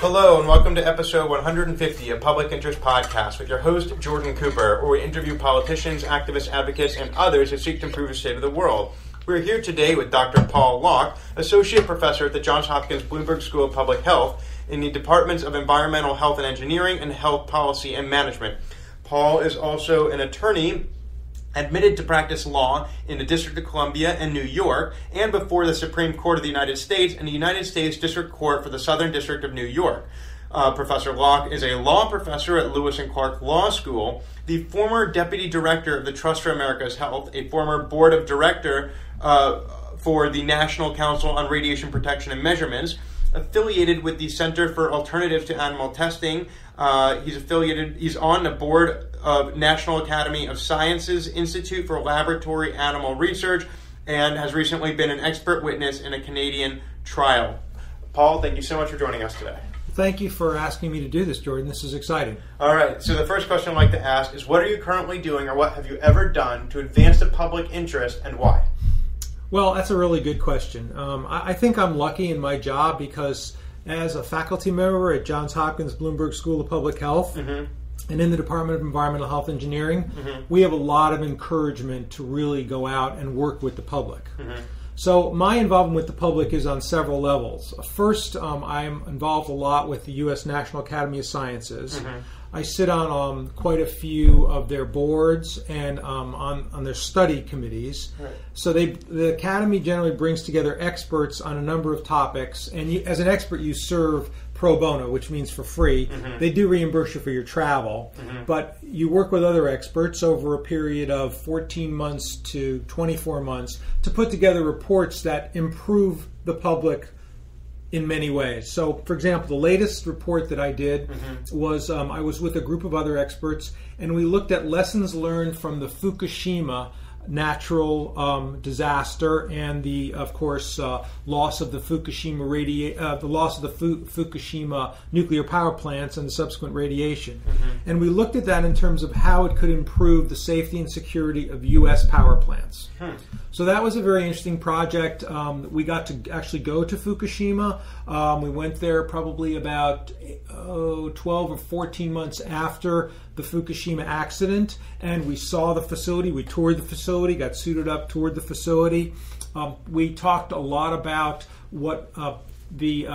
Hello and welcome to episode 150 of Public Interest Podcast with your host, Jordan Cooper, where we interview politicians, activists, advocates, and others who seek to improve the state of the world. We're here today with Dr. Paul Locke, Associate Professor at the Johns Hopkins Bloomberg School of Public Health in the Departments of Environmental Health and Engineering and Health Policy and Management. Paul is also an attorney admitted to practice law in the District of Columbia and New York, and before the Supreme Court of the United States and the United States District Court for the Southern District of New York. Professor Locke is a law professor at Lewis and Clark Law School, the former deputy director of the Trust for America's Health, a former board of director for the National Council on Radiation Protection and Measurements, affiliated with the Center for Alternatives to Animal Testing. He's on the board of National Academy of Sciences Institute for Laboratory Animal Research, and has recently been an expert witness in a Canadian trial. Paul, thank you so much for joining us today. Thank you for asking me to do this, Jordan. This is exciting. All right, so the first question I'd like to ask is, what are you currently doing, or what have you ever done to advance the public interest, and why? Well, that's a really good question. I think I'm lucky in my job because as a faculty member at Johns Hopkins Bloomberg School of Public Health and in the Department of Environmental Health Engineering, we have a lot of encouragement to really go out and work with the public. So my involvement with the public is on several levels. First, I'm involved a lot with the U.S. National Academy of Sciences. I sit on quite a few of their boards and on their study committees. Right. So the Academy generally brings together experts on a number of topics, and as an expert you serve pro bono, which means for free. They do reimburse you for your travel, but you work with other experts over a period of 14 months to 24 months to put together reports that improve the public in many ways. So, for example, the latest report that I did was I was with a group of other experts, and we looked at lessons learned from the Fukushima natural disaster and the, of course, loss of the Fukushima Fukushima nuclear power plants and the subsequent radiation. And we looked at that in terms of how it could improve the safety and security of U.S. power plants. So that was a very interesting project. We got to actually go to Fukushima. We went there probably about 12 or 14 months after the Fukushima accident, and we saw the facility. We toured the facility, got suited up, toured the facility. We talked a lot about what the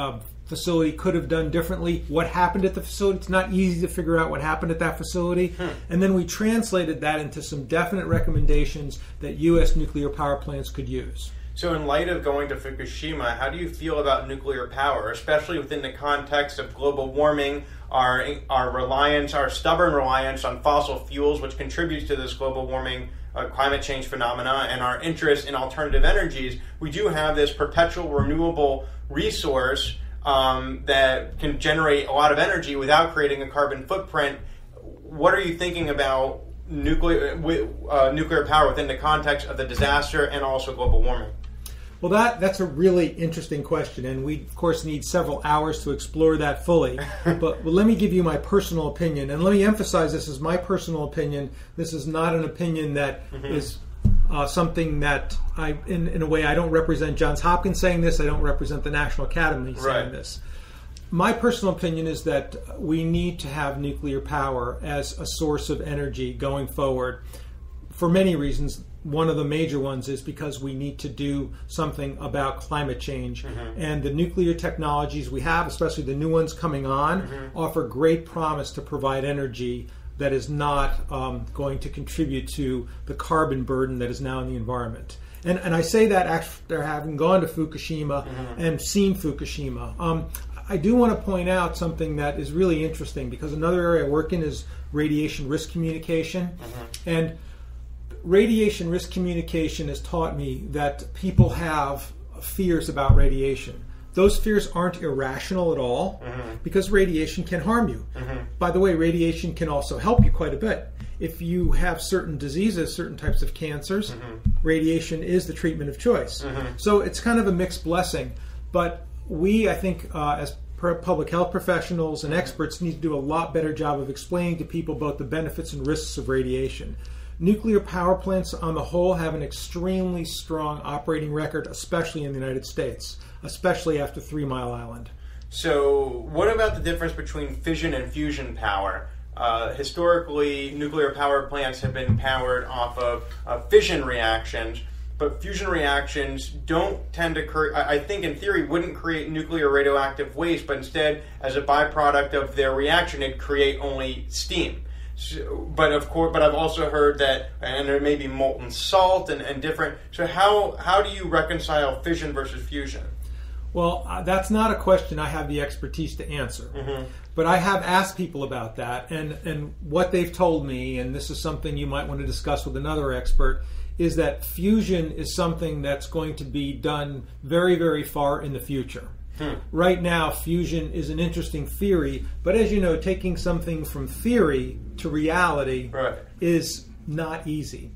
facility could have done differently, what happened at the facility. It's not easy to figure out what happened at that facility. And then we translated that into some definite recommendations that U.S. nuclear power plants could use. So in light of going to Fukushima, how do you feel about nuclear power, especially within the context of global warming, our stubborn reliance on fossil fuels, which contributes to this global warming climate change phenomena, and our interest in alternative energies? We do have this perpetual renewable resource that can generate a lot of energy without creating a carbon footprint. What are you thinking about nuclear power within the context of the disaster and also global warming? Well, that's a really interesting question, and we, of course, need several hours to explore that fully. But let me give you my personal opinion, and let me emphasize this is my personal opinion. This is not an opinion that is something that in a way, I don't represent Johns Hopkins saying this. I don't represent the National Academy saying this. My personal opinion is that we need to have nuclear power as a source of energy going forward for many reasons. One of the major ones is because we need to do something about climate change. And the nuclear technologies we have, especially the new ones coming on, offer great promise to provide energy that is not going to contribute to the carbon burden that is now in the environment. And I say that after having gone to Fukushima and seen Fukushima. I do want to point out something that is really interesting, because another area I work in is radiation risk communication. And radiation risk communication has taught me that people have fears about radiation. Those fears aren't irrational at all, because radiation can harm you. By the way, radiation can also help you quite a bit. If you have certain diseases, certain types of cancers, radiation is the treatment of choice. So it's kind of a mixed blessing. But we, I think, as public health professionals and experts, need to do a lot better job of explaining to people both the benefits and risks of radiation. Nuclear power plants on the whole have an extremely strong operating record, especially in the United States, especially after 3 Mile Island. So what about the difference between fission and fusion power? Historically, nuclear power plants have been powered off of fission reactions, but fusion reactions don't tend to create, I think in theory, wouldn't create nuclear radioactive waste, but instead, as a byproduct of their reaction, it'd create only steam. So, but I've also heard that, and there may be molten salt and different. So how do you reconcile fission versus fusion? Well, that's not a question I have the expertise to answer. Mm-hmm. But I have asked people about that, and what they've told me, and this is something you might want to discuss with another expert, is that fusion is something that's going to be done very, very far in the future. Right now, fusion is an interesting theory, but as you know, taking something from theory to reality is not easy.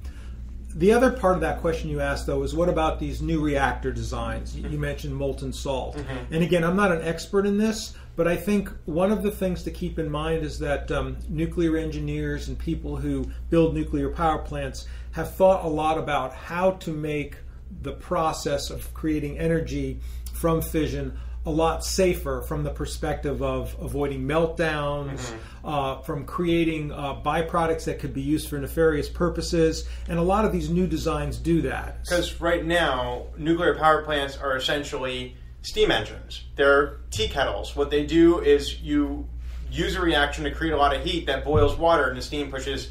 The other part of that question you asked, though, is what about these new reactor designs? You mentioned molten salt. Mm-hmm. And again, I'm not an expert in this, but I think one of the things to keep in mind is that nuclear engineers and people who build nuclear power plants have thought a lot about how to make the process of creating energy from fission a lot safer from the perspective of avoiding meltdowns, from creating byproducts that could be used for nefarious purposes, and a lot of these new designs do that. Because right now, nuclear power plants are essentially steam engines. They're tea kettles. What they do is you use a reaction to create a lot of heat that boils water, and the steam pushes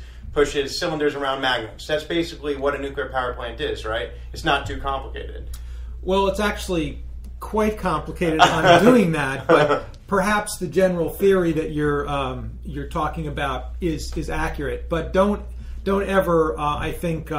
cylinders around magnets. That's basically what a nuclear power plant is, right? It's not too complicated. Well, it's actually quite complicated on doing that, but perhaps the general theory that you're talking about is accurate. But don't ever. I think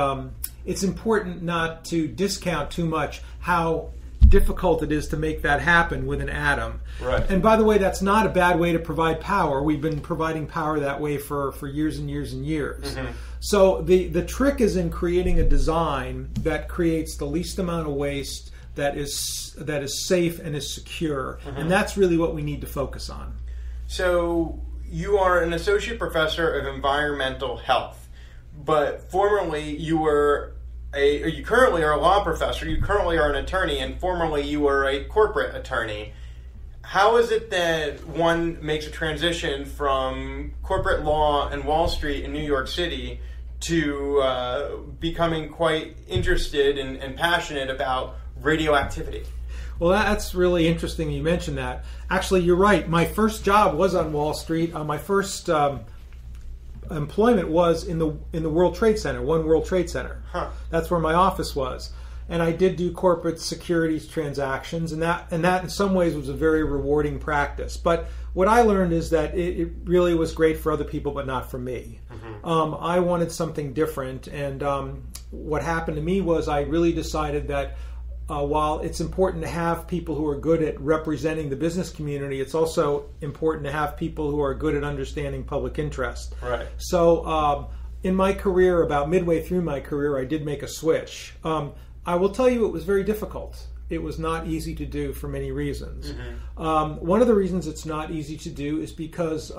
it's important not to discount too much how difficult it is to make that happen with an atom. Right. And by the way, that's not a bad way to provide power. We've been providing power that way for years and years and years. Mm-hmm. So the trick is in creating a design that creates the least amount of waste, that is safe and is secure. Mm-hmm. And that's really what we need to focus on. So you are an associate professor of environmental health, but formerly you currently are a law professor, you currently are an attorney, and formerly you were a corporate attorney. How is it that one makes a transition from corporate law and Wall Street in New York City to becoming quite interested and passionate about radioactivity? Well, that's really interesting you mentioned that. Actually, you're right. My first job was on Wall Street. My first employment was in the World Trade Center, One World Trade Center. Huh. That's where my office was. And I did do corporate securities transactions, and that in some ways was a very rewarding practice. But what I learned is that it really was great for other people, but not for me. Mm-hmm. I wanted something different, and what happened to me was I really decided that while it's important to have people who are good at representing the business community, it's also important to have people who are good at understanding public interest. Right. So in my career, about midway through my career, I did make a switch. I will tell you it was very difficult. It was not easy to do for many reasons. Mm-hmm. One of the reasons it's not easy to do is because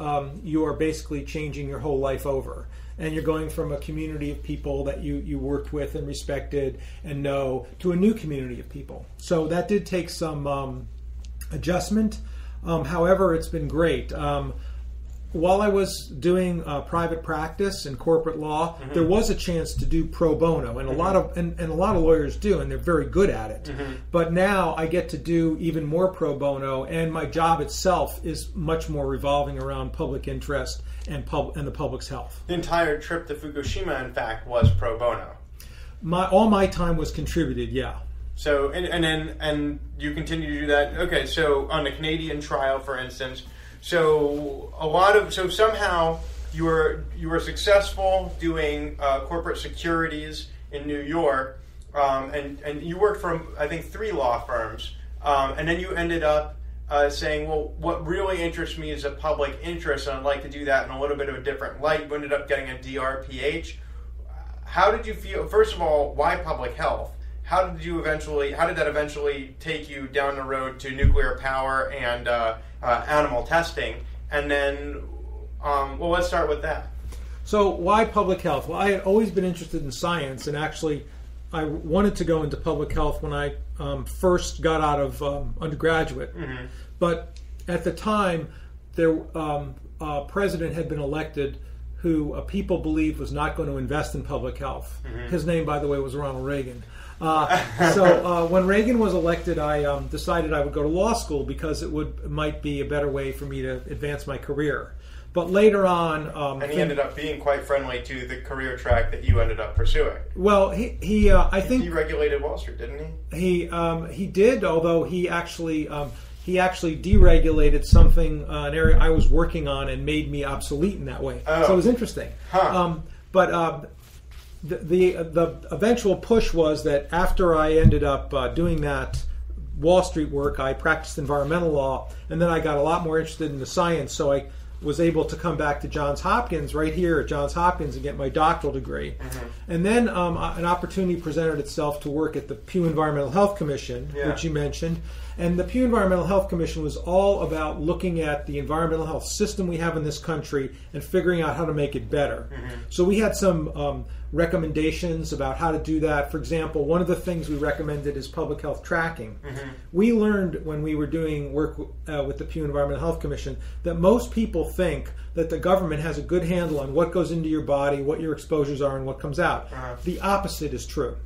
you are basically changing your whole life over. And you're going from a community of people that you worked with and respected and know to a new community of people. So that did take some adjustment. However, it's been great. While I was doing private practice and corporate law, mm-hmm. there was a chance to do pro bono, and mm-hmm. a lot of lawyers do, and they're very good at it. Mm-hmm. But now I get to do even more pro bono, and my job itself is much more revolving around public interest and the public's health. The entire trip to Fukushima, in fact, was pro bono. All my time was contributed, yeah. So and you continue to do that. Okay, so on the Canadian trial, for instance. So somehow you were successful doing corporate securities in New York, and you worked for I think 3 law firms, and then you ended up saying, well, what really interests me is a public interest, and I'd like to do that in a little bit of a different light. You ended up getting a DRPH. How did you feel? First of all, why public health? How did that eventually take you down the road to nuclear power and animal testing? And then, let's start with that. So why public health? Well, I had always been interested in science, and actually I wanted to go into public health when I first got out of undergraduate. Mm-hmm. But at the time, there a president had been elected who people believed was not going to invest in public health. His name, by the way, was Ronald Reagan. So when Reagan was elected, I decided I would go to law school because it might be a better way for me to advance my career. But later on, and he ended up being quite friendly to the career track that you ended up pursuing. Well, I think he deregulated Wall Street, didn't he? He did, although he actually deregulated something, an area I was working on, and made me obsolete in that way. Oh. So it was interesting. Huh. But the eventual push was that after I ended up doing that Wall Street work, I practiced environmental law, and then I got a lot more interested in the science, so I was able to come back to Johns Hopkins, right here at Johns Hopkins, and get my doctoral degree. And then an opportunity presented itself to work at the Pew Environmental Health Commission, which you mentioned. And the Pew Environmental Health Commission was all about looking at the environmental health system we have in this country and figuring out how to make it better. So we had some recommendations about how to do that. For example, one of the things we recommended is public health tracking. We learned when we were doing work with the Pew Environmental Health Commission that most people think that the government has a good handle on what goes into your body, what your exposures are, and what comes out. The opposite is true.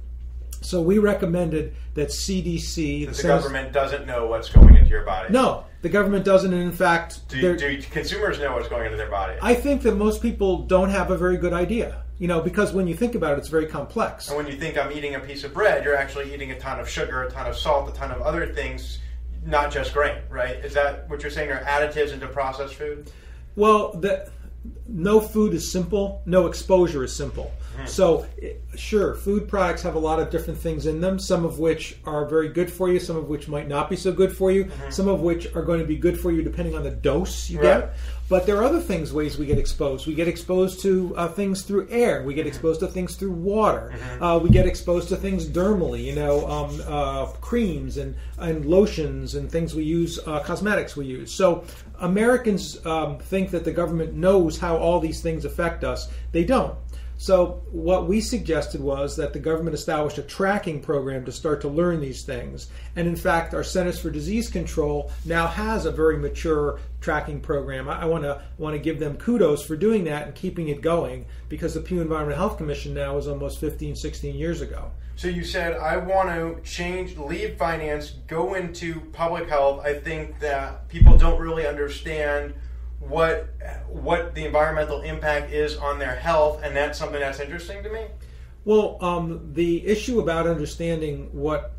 So we recommended that CDC... The government doesn't know what's going into your body. No, the government doesn't, and in fact... Do consumers know what's going into their body? I think that most people don't have a very good idea. Because when you think about it, it's very complex. And when you think I'm eating a piece of bread, you're actually eating a ton of sugar, a ton of salt, a ton of other things, not just grain, right? Is that what you're saying are additives into processed food? Well, no food is simple, no exposure is simple. So, sure, food products have a lot of different things in them, some of which are very good for you, some of which might not be so good for you, some of which are going to be good for you depending on the dose you get. But there are other ways we get exposed. We get exposed to things through air. We get exposed to things through water. We get exposed to things dermally, creams and lotions and things we use, cosmetics we use. So Americans think that the government knows how all these things affect us. They don't. So what we suggested was that the government establish a tracking program to start to learn these things. And in fact, our Centers for Disease Control now has a very mature tracking program. I want to give them kudos for doing that and keeping it going, because the Pew Environmental Health Commission now is almost 15, 16 years ago. So you said, I want to leave finance, go into public health. I think that people don't really understand what the environmental impact is on their health, and that's something that's interesting to me? Well, the issue about understanding what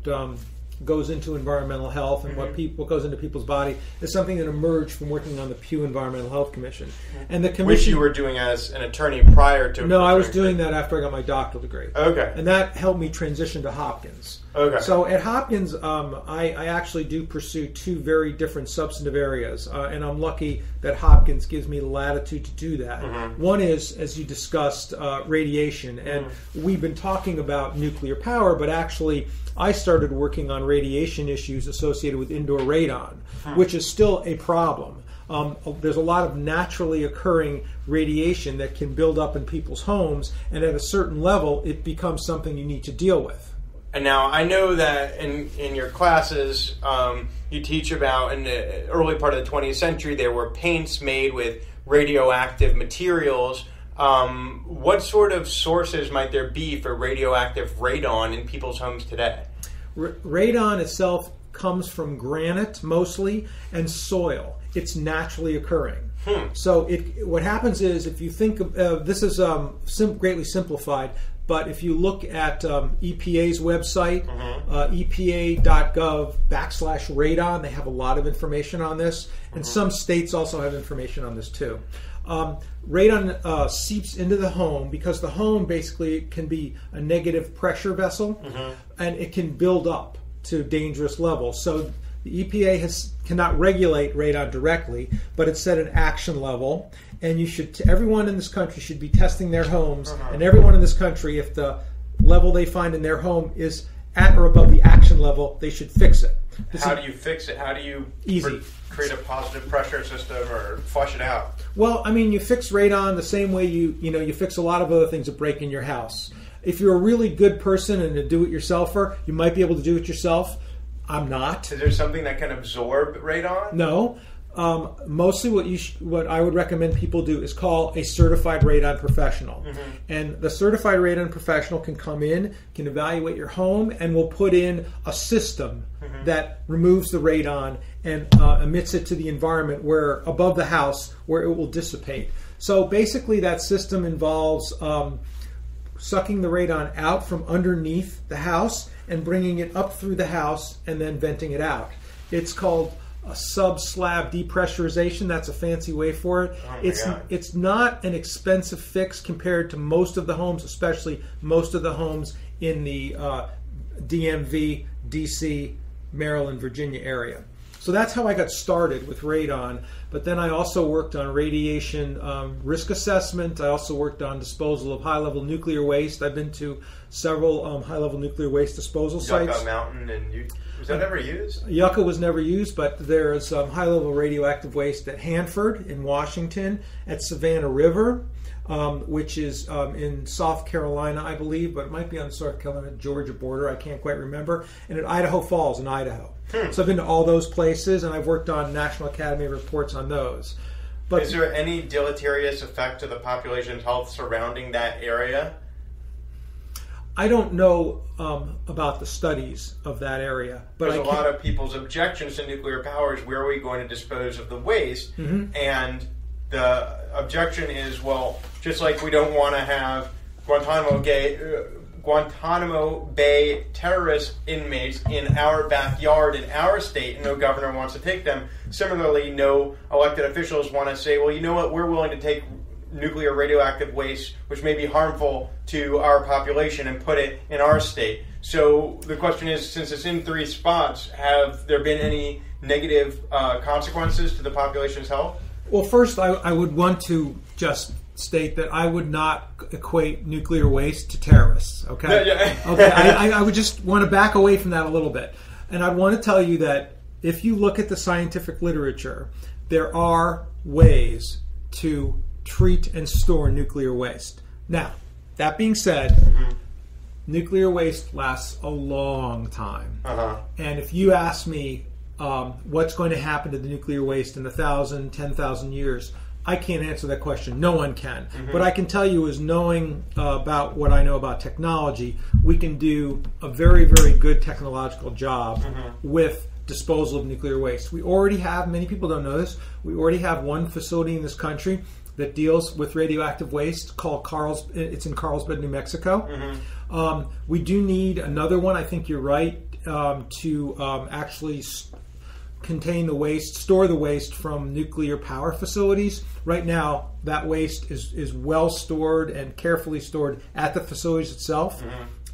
goes into environmental health and what goes into people's body is something that emerged from working on the Pew Environmental Health Commission. And the commission, which you were doing as an attorney prior to... No, I was doing that after I got my doctoral degree. Okay. And that helped me transition to Hopkins. Okay. So at Hopkins, I actually do pursue two very different substantive areas, and I'm lucky that Hopkins gives me the latitude to do that. One is, as you discussed, radiation, and we've been talking about nuclear power, but actually I started working on radiation issues associated with indoor radon, which is still a problem. There's a lot of naturally occurring radiation that can build up in people's homes, and at a certain level, it becomes something you need to deal with. And now I know that in your classes, you teach about in the early part of the 20th century, there were paints made with radioactive materials. What sort of sources might there be for radioactive radon in people's homes today? Radon itself comes from granite mostly and soil. It's naturally occurring. So what happens is, if you think of this is greatly simplified, but if you look at EPA's website, epa.gov/radon, they have a lot of information on this, and some states also have information on this too. Radon seeps into the home because the home basically can be a negative pressure vessel, and it can build up to dangerous levels. So the EPA cannot regulate radon directly, but it's set an action level, and everyone in this country should be testing their homes, and everyone in this country, if the level they find in their home is at or above the action level, they should fix it. How do you fix it? How do you create a positive pressure system or flush it out? Well, I mean, you fix radon the same way you fix a lot of other things that break in your house. If you're a really good person and a do-it-yourselfer, you might be able to do it yourself. I'm not. Is there something that can absorb radon? No. Mostly what I would recommend people do is call a certified radon professional. And the certified radon professional can come in, can evaluate your home, and will put in a system that removes the radon and emits it to the environment where above the house where it will dissipate. So basically that system involves sucking the radon out from underneath the house and bringing it up through the house and then venting it out. It's called a sub-slab depressurization. That's a fancy way for it. It's not an expensive fix compared to most of the homes, especially most of the homes in the DMV, DC, Maryland, Virginia area. So that's how I got started with radon. But then I also worked on radiation risk assessment. I also worked on disposal of high-level nuclear waste. I've been to several high-level nuclear waste disposal sites. Yucca Mountain, and was that ever used? Yucca was never used, but there's high-level radioactive waste at Hanford in Washington, at Savannah River, which is in South Carolina, I believe, but it might be on the South Carolina-Georgia border. I can't quite remember. And at Idaho Falls in Idaho. So I've been to all those places, and I've worked on National Academy reports on those. But is there any deleterious effect to the population's health surrounding that area? I don't know about the studies of that area. But there's a lot of people's objections to nuclear power is where are we going to dispose of the waste? And the objection is, well, just like we don't want to have Guantanamo Bay terrorist inmates in our backyard in our state, and no governor wants to take them. Similarly, no elected officials want to say, well, you know what, we're willing to take nuclear radioactive waste, which may be harmful to our population, and put it in our state. So the question is, since it's in 3 spots, have there been any negative consequences to the population's health? Well, first, I would want to just state that I would not equate nuclear waste to terrorists. Okay. Okay. I would just want to back away from that a little bit, and I want to tell you that if you look at the scientific literature, there are ways to treat and store nuclear waste. Now, that being said, nuclear waste lasts a long time, and if you ask me what's going to happen to the nuclear waste in 1,000, 10,000 years, I can't answer that question. No one can. What I can tell you is, knowing about what I know about technology, we can do a very, very good technological job with disposal of nuclear waste. We already have, many people don't know this, we already have one facility in this country that deals with radioactive waste called it's in Carlsbad, New Mexico. We do need another one, I think you're right, to actually contain the waste, store the waste from nuclear power facilities. Right now, that waste is well stored and carefully stored at the facilities itself.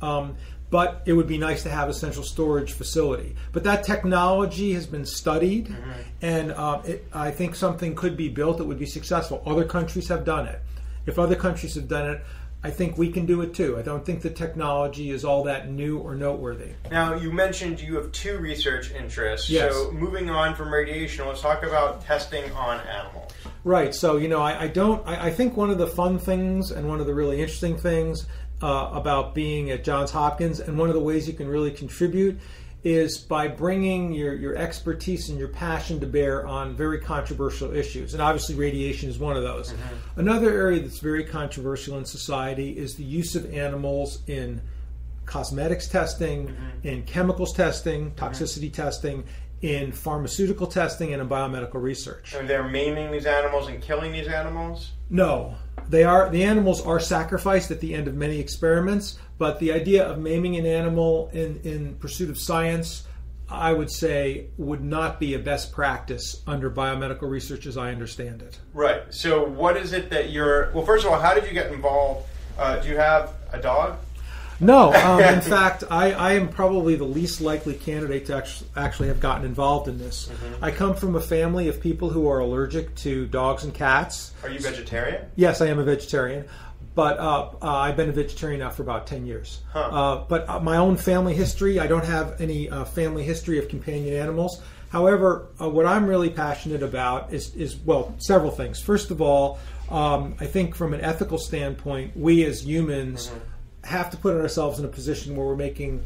But it would be nice to have a central storage facility. But that technology has been studied, and I think something could be built that would be successful. Other countries have done it. If other countries have done it, I think we can do it too. I don't think the technology is all that new or noteworthy. Now, you mentioned you have 2 research interests. Yes. So moving on from radiation, let's talk about testing on animals. Right. So, I think one of the fun things and one of the really interesting things about being at Johns Hopkins, and one of the ways you can really contribute, is by bringing your expertise and your passion to bear on very controversial issues. And obviously radiation is one of those. Another area that's very controversial in society is the use of animals in cosmetics testing, in chemicals testing, toxicity testing, in pharmaceutical testing, and in biomedical research. And they're maiming these animals and killing these animals? No. The animals are sacrificed at the end of many experiments, but the idea of maiming an animal in pursuit of science, I would say, would not be a best practice under biomedical research as I understand it. Right. So what is it that well, first of all, how did you get involved? Do you have a dog? No. In fact, I am probably the least likely candidate to actually have gotten involved in this. I come from a family of people who are allergic to dogs and cats. Are you vegetarian? Yes, I am a vegetarian. But I've been a vegetarian now for about 10 years. But my own family history, I don't have any family history of companion animals. However, what I'm really passionate about is several things. First of all, I think from an ethical standpoint, we as humans have to put ourselves in a position where we're making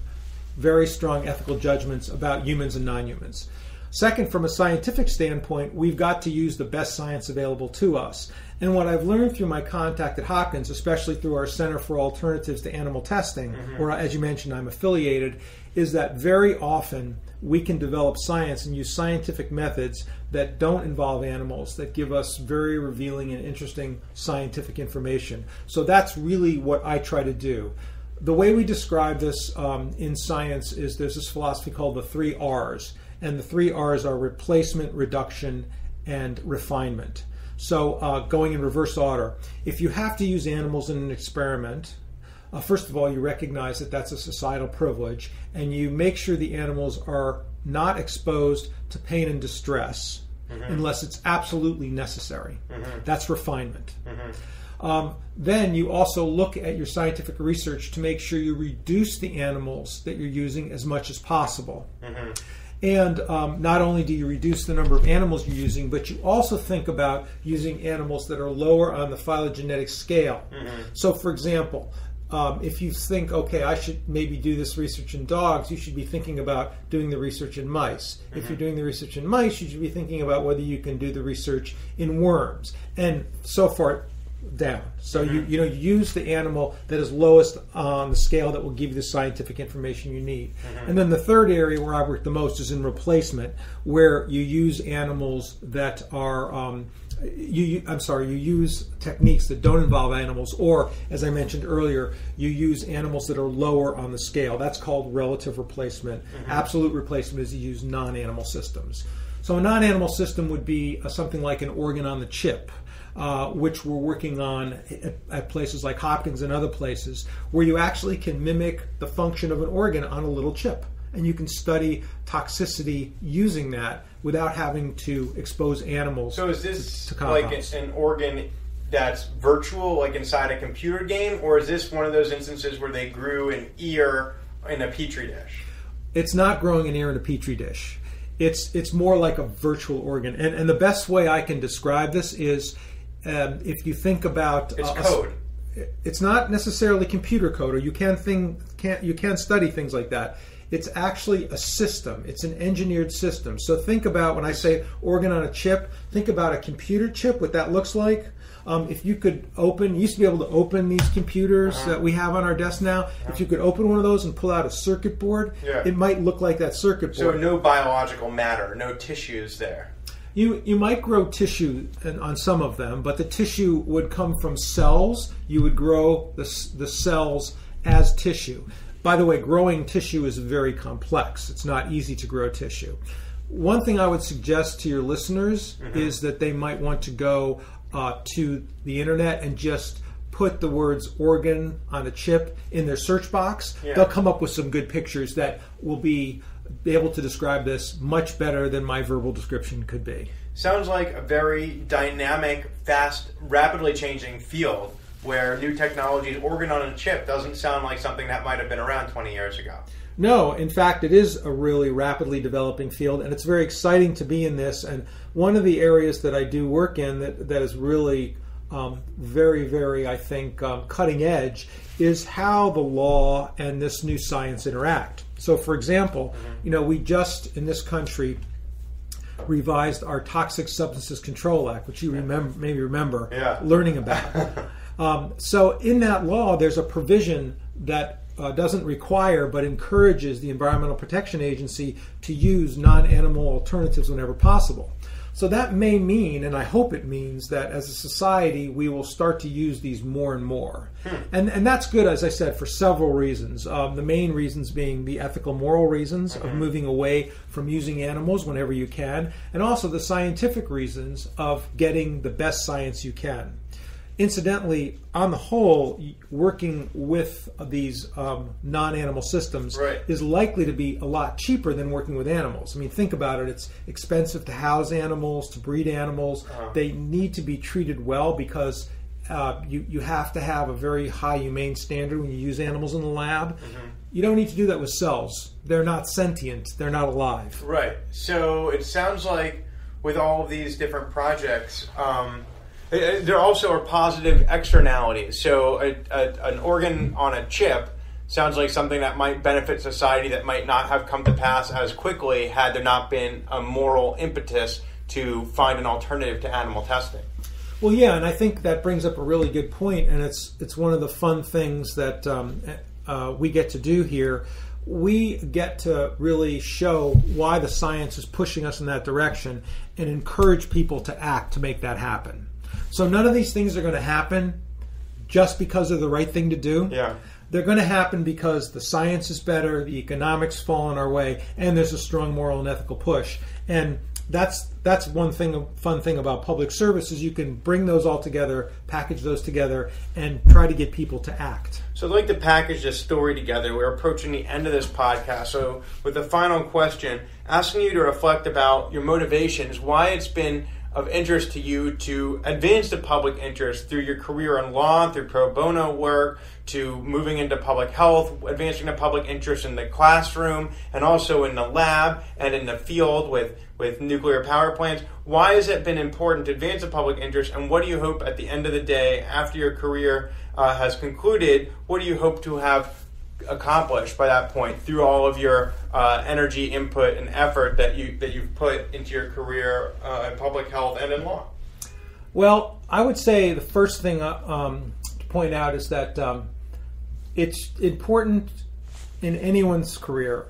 very strong ethical judgments about humans and non-humans. Second, from a scientific standpoint, we've got to use the best science available to us. And what I've learned through my contact at Hopkins, especially through our Center for Alternatives to Animal Testing, where, as you mentioned, I'm affiliated, is that very often we can develop science and use scientific methods that don't involve animals, that give us very revealing and interesting scientific information. So that's really what I try to do. The way we describe this in science is there's this philosophy called the 3 R's. And the 3 R's are replacement, reduction, and refinement. So going in reverse order, if you have to use animals in an experiment, first of all, you recognize that that's a societal privilege, and you make sure the animals are not exposed to pain and distress unless it's absolutely necessary. That's refinement. Then you also look at your scientific research to make sure you reduce the animals that you're using as much as possible. And not only do you reduce the number of animals you're using, but you also think about using animals that are lower on the phylogenetic scale. So, for example, if you think, okay, I should maybe do this research in dogs, you should be thinking about doing the research in mice. If you're doing the research in mice, you should be thinking about whether you can do the research in worms, and so far down. So you use the animal that is lowest on the scale that will give you the scientific information you need. And then the third area where I work the most is in replacement, where you use animals that are you use techniques that don't involve animals, or, as I mentioned earlier, you use animals that are lower on the scale. That's called relative replacement. Absolute replacement is you use non-animal systems. So a non-animal system would be something like an organ on the chip, which we're working on at places like Hopkins and other places, where you actually can mimic the function of an organ on a little chip. And you can study toxicity using that without having to expose animals to compounds. So is this like an organ that's virtual, like inside a computer game, or is this one of those instances where they grew an ear in a petri dish? It's not growing an ear in a petri dish. It's more like a virtual organ. And the best way I can describe this is if you think about it's code. It's not necessarily computer code, or you can study things like that. It's actually a system. It's an engineered system. So think about, when I say organ on a chip, think about a computer chip, what that looks like. If you could you used to be able to open these computers that we have on our desk now. If you could open one of those and pull out a circuit board, it might look like that circuit board. So no biological matter, no tissues there. You might grow tissue on some of them, but the tissue would come from cells. You would grow the cells as tissue. By the way, growing tissue is very complex. It's not easy to grow tissue. One thing I would suggest to your listeners is that they might want to go to the internet and just put the words organ on a chip in their search box. They'll come up with some good pictures that will be able to describe this much better than my verbal description could be. Sounds like a very dynamic, fast, rapidly changing field, where new technology, organ on a chip, doesn't sound like something that might have been around 20 years ago. No, in fact, it is a really rapidly developing field, and it's very exciting to be in this. And one of the areas that I do work in that is really very, very, I think, cutting edge is how the law and this new science interact. So, for example, we just, in this country, revised our Toxic Substances Control Act, which you maybe remember learning about. So in that law, there's a provision that doesn't require but encourages the Environmental Protection Agency to use non-animal alternatives whenever possible. So that may mean, and I hope it means, that as a society we will start to use these more and more. And that's good, as I said, for several reasons. The main reasons being the ethical, moral reasons of moving away from using animals whenever you can, and also the scientific reasons of getting the best science you can. Incidentally, on the whole, working with these non-animal systems is likely to be a lot cheaper than working with animals. I mean, think about it. It's expensive to house animals, to breed animals. They need to be treated well because you have to have a very high humane standard when you use animals in the lab. You don't need to do that with cells. They're not sentient. They're not alive. Right. So it sounds like with all of these different projects, there also are positive externalities. So an organ on a chip sounds like something that might benefit society that might not have come to pass as quickly had there not been a moral impetus to find an alternative to animal testing. Well, yeah, and I think that brings up a really good point, and it's one of the fun things that we get to do here. We get to really show why the science is pushing us in that direction and encourage people to act to make that happen. So none of these things are going to happen just because they're the right thing to do. Yeah. They're going to happen because the science is better, the economics fall in our way, and there's a strong moral and ethical push. And that's one thing, fun thing about public service is you can bring those all together, package those together, and try to get people to act. So I'd like to package this story together. We're approaching the end of this podcast. So with the final question, asking you to reflect about your motivations, why it's been of interest to you to advance the public interest through your career in law, through pro bono work, to moving into public health, advancing the public interest in the classroom, and also in the lab and in the field with nuclear power plants. Why has it been important to advance the public interest, and what do you hope at the end of the day, after your career has concluded, what do you hope to have accomplished by that point through all of your energy, input, and effort that you've put into your career in public health and in law? Well, I would say the first thing to point out is that it's important in anyone's career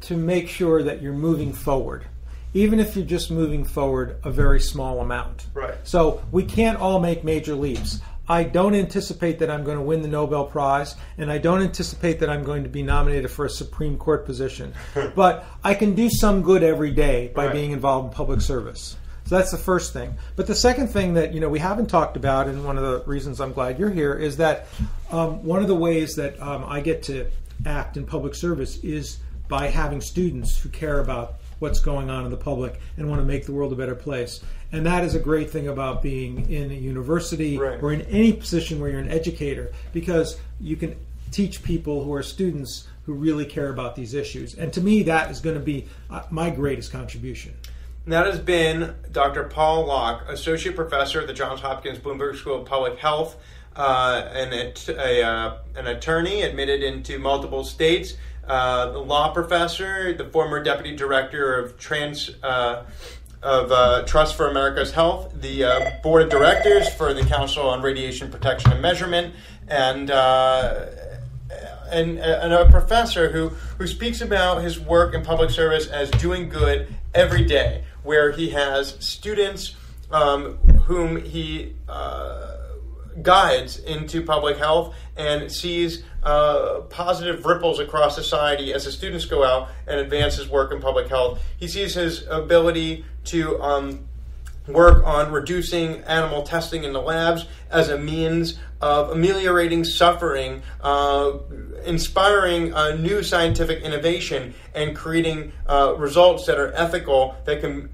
to make sure that you're moving forward, even if you're just moving forward a very small amount. Right. So we can't all make major leaps. I don't anticipate that I'm going to win the Nobel Prize, and I don't anticipate that I'm going to be nominated for a Supreme Court position. But I can do some good every day by being involved in public service. So that's the first thing. But the second thing that we haven't talked about, and one of the reasons I'm glad you're here, is that one of the ways that I get to act in public service is by having students who care about what's going on in the public and want to make the world a better place. And that is a great thing about being in a university or in any position where you're an educator, because you can teach people who are students who really care about these issues. And to me, that is going to be my greatest contribution. And that has been Dr. Paul Locke, Associate Professor at the Johns Hopkins Bloomberg School of Public Health, an attorney admitted into multiple states, the law professor, the former Deputy Director of Trust for America's Health, the Board of Directors for the Council on Radiation Protection and Measurement, and a professor who speaks about his work in public service as doing good every day, where he has students whom he guides into public health and sees positive ripples across society as the students go out and advance his work in public health. He sees his ability to work on reducing animal testing in the labs as a means of ameliorating suffering, inspiring new scientific innovation, and creating results that are ethical that can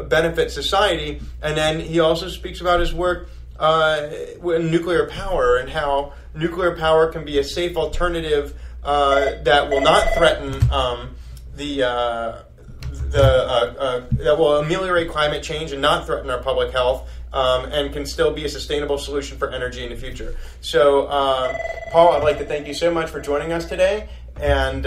benefit society. And then he also speaks about his work with nuclear power and how nuclear power can be a safe alternative that will not threaten that will ameliorate climate change and not threaten our public health, and can still be a sustainable solution for energy in the future. So, Paul, I'd like to thank you so much for joining us today, and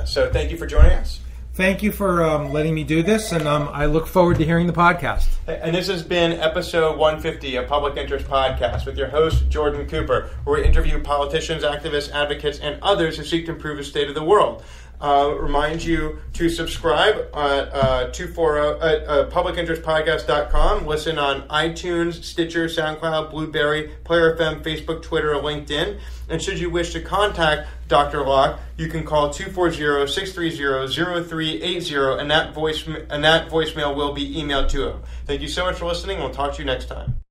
so thank you for joining us. Thank you for letting me do this, and I look forward to hearing the podcast. And this has been episode 150 of Public Interest Podcast with your host, Jordan Cooper, where we interview politicians, activists, advocates, and others who seek to improve the state of the world. Remind you to subscribe at publicinterestpodcast.com. Listen on iTunes, Stitcher, SoundCloud, Blueberry, Player FM, Facebook, Twitter, or LinkedIn. And should you wish to contact Dr. Locke, you can call 240-630-0380, and that voicemail will be emailed to him. Thank you so much for listening, and we'll talk to you next time.